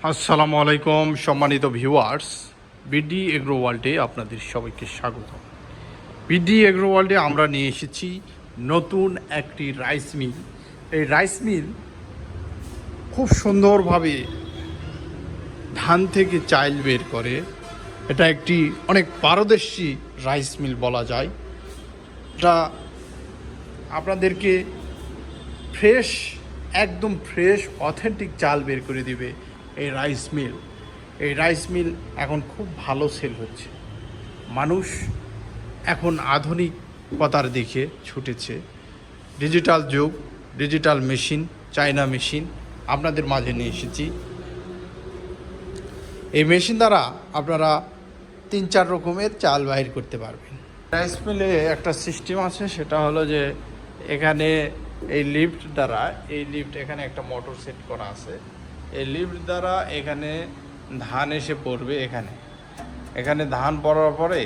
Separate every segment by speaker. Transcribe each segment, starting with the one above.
Speaker 1: আসসালামু আলাইকুম সম্মানিত ভিউয়ার্স, বিডি এগ্রো ওয়ার্ল্ডে আপনাদের সবাইকে স্বাগত। বিডি এগ্রো ওয়ার্ল্ডে আমরা নিয়ে এসেছি নতুন একটি রাইস মিল। এই রাইস মিল খুব সুন্দরভাবে ধান থেকে চাল বের করে। এটা একটি অনেক পারদর্শী রাইস মিল বলা যায়। এটা আপনাদেরকে ফ্রেশ, একদম ফ্রেশ অথেন্টিক চাল বের করে দিবে এই রাইস মিল। এই রাইস মিল এখন খুব ভালো সেল হচ্ছে। মানুষ এখন আধুনিকতার দিকে ছুটেছে। ডিজিটাল যুগ, ডিজিটাল মেশিন, চায়না মেশিন আপনাদের মাঝে নিয়ে এসেছি। এই মেশিন দ্বারা আপনারা 3-4 রকমের চাল বাহির করতে পারবেন। রাইস মিলে একটা সিস্টেম আছে, সেটা হলো যে এখানে এই লিফট দ্বারা, এই লিফট এখানে একটা মোটর সেট করা আছে। এই লিফট দ্বারা এখানে ধান এসে পড়বে। এখানে ধান পড়ার পরে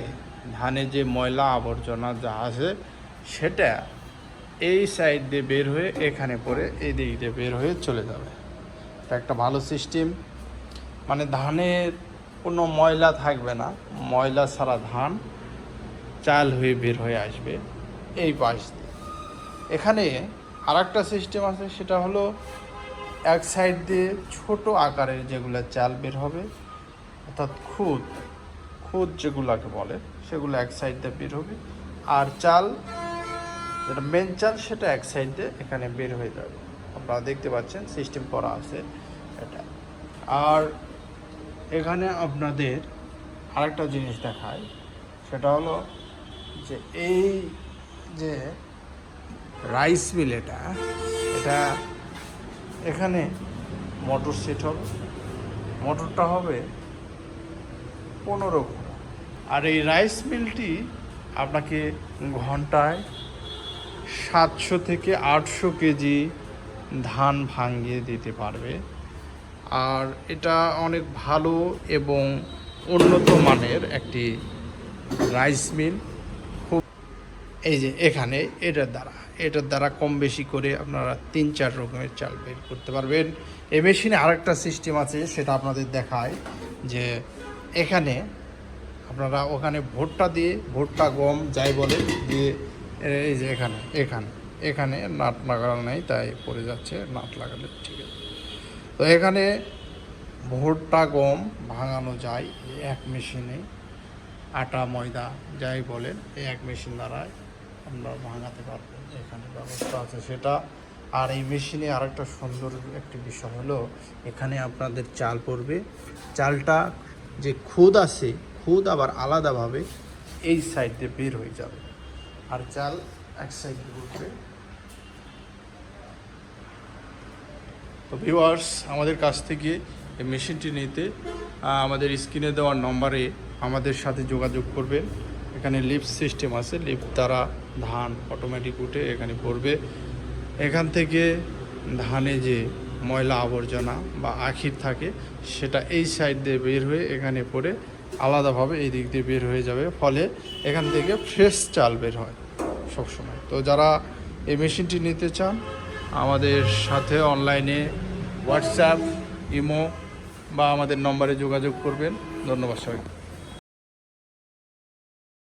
Speaker 1: ধানে যে ময়লা আবর্জনা যা আছে সেটা এই সাইড দিয়ে বের হয়ে এখানে পড়ে এই দিক দিয়ে বের হয়ে চলে যাবে। এটা একটা ভালো সিস্টেম, মানে ধানের কোনো ময়লা থাকবে না। ময়লা ছাড়া ধান চাল হয়ে বের হয়ে আসবে এই পাশ দিয়ে। এখানে আর একটা সিস্টেম আছে, সেটা হলো এক সাইড দিয়ে ছোট আকারের যেগুলো চাল বের হবে, অর্থাৎ খুদ যেগুলোকে বলে, সেগুলো এক সাইড দিয়ে বের হবে। আর চাল যেটা মেন চাল, সেটা এক সাইড দিয়ে এখানে বের হয়ে যাবে। আপনারা দেখতে পাচ্ছেন সিস্টেম করা আছে এটা। আর এখানে আপনাদের আরেকটা জিনিস দেখায়, সেটা হলো যে এই যে রাইস মিল, এটা এখানে মোটর সেট হবে। মোটরটা হবে 15 ঘোড়া। আর এই রাইস মিলটি আপনাকে ঘন্টায় 700 থেকে 800 কেজি ধান ভাঙিয়ে দিতে পারবে। আর এটা অনেক ভালো এবং উন্নত মানের একটি রাইস মিল। খুব এই যে এখানে এটার দ্বারা কম বেশি করে আপনারা 3-4 রকমের চাল বের করতে পারবেন। এই মেশিনে আরেকটা সিস্টেম আছে, সেটা আপনাদের দেখায় যে এখানে আপনারা ওখানে ভুট্টা গম যাই বলে দিয়ে, এই যে এখানে নাট লাগানো নেই, তাই পড়ে যাচ্ছে। নাট লাগালে ঠিক আছে। তো এখানে ভুট্টা গম ভাঙানো যায় এক মেশিনে। আটা ময়দা যাই বলেন, এই এক মেশিন দ্বারাই আমরা ভাঙাতে পারবো। এখানে ব্যবস্থা আছে সেটা। আর এই মেশিনে আরেকটা সুন্দর একটি বিষয় হলো, এখানে আপনাদের চাল পড়বে। চালটা যে খুদ আছে, খুদ আবার আলাদাভাবে এই সাইড দিয়ে বের হয়ে যাবে, আর চাল এক সাইড দিয়ে উঠবে। তো ভিউয়ার্স, আমাদের কাছ থেকে এই মেশিনটি নিতে আমাদের স্ক্রিনে দেওয়ার নম্বরে আমাদের সাথে যোগাযোগ করবেন। এখানে লিফট সিস্টেম আছে, লিফট দ্বারা ধান অটোমেটিক উঠে এখানে পড়বে। এখান থেকে ধানে যে ময়লা আবর্জনা বা আখির থাকে, সেটা এই সাইড দিয়ে বের হয়ে এখানে পড়ে আলাদাভাবে এই দিক দিয়ে বের হয়ে যাবে। ফলে এখান থেকে ফ্রেশ চাল বের হয় সবসময়। তো যারা এই মেশিনটি নিতে চান, আমাদের সাথে অনলাইনে হোয়াটসঅ্যাপ, ইমো বা আমাদের নম্বরে যোগাযোগ করবেন। ধন্যবাদ সবাইকে।